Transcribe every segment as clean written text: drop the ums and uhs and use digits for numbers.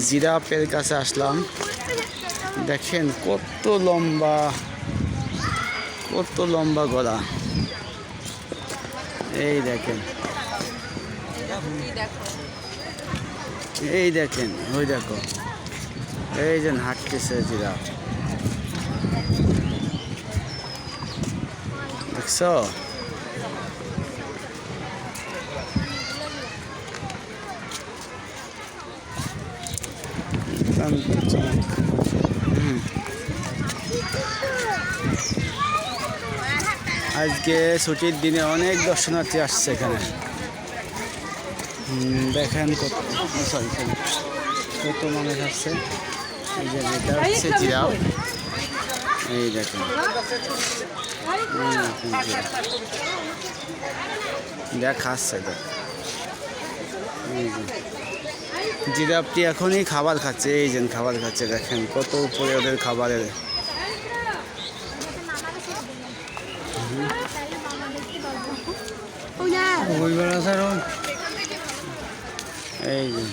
জিরাফের কাছে আসলাম। দেখেন কত লম্বা গলা। এই দেখেন ওই দেখো, এই যে হাঁটতেছে জিরাফ, দেখছো? আজকে ছুটির দিনে অনেক দর্শনার্থী আসছে এখানে। দেখেন কত মানুষ আসছে। এই যে এটা হচ্ছে জিরাফ, এই দেখেন খাচ্ছে। জিরাফটি এখনই খাবার খাচ্ছে, এই যে খাবার খাচ্ছে। দেখেন কত উপরে ওদের খাবারের। এই যে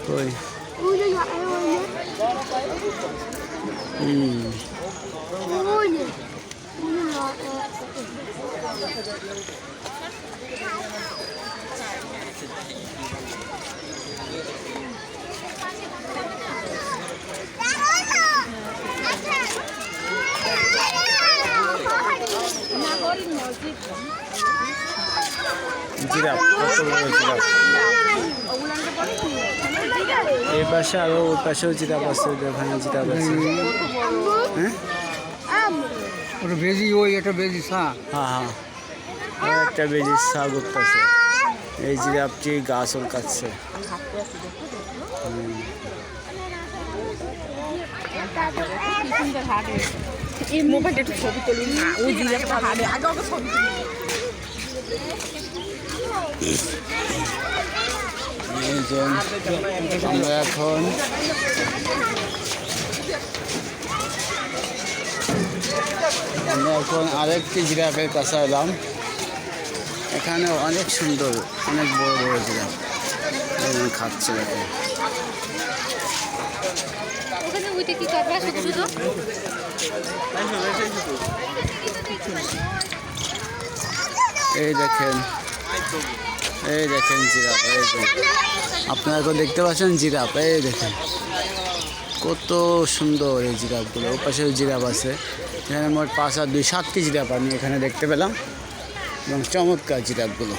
কই জিরাফ, কত বড় জিরাফ। এই পাশে আরো ওই পাশেও জিরাফ আছে, ওখানে জিরাফ আছে। হ্যাঁ ওটা বেজি, ওই একটা বেজি সা। হ্যাঁ হ্যাঁ, একটা বেজির সা করতেছে। এই জিরাফটি গাছ ওর কাছে। এই মোবাইলটা একটু ছবি তুলুন না, ওই জিরাফটা হাড়ে আগে ওকে ছবি তুলুন। আমরা এখন আরেকটি জিরাফের কাছে এলাম। এখানে অনেক সুন্দর, অনেক বড় বড় জিরাফ খাচ্ছে। দেখেন এই দেখেন জিরাফ, আপনারা তো দেখতে পাচ্ছেন জিরাফ। এই দেখেন কত সুন্দর এই জিরাফগুলো। ও পাশেও জিরাফ আছে। এখানে মোট 5 আর 2 7টি জিরাফ আমি এখানে দেখতে পেলাম, এবং চমৎকার জিরাফগুলো।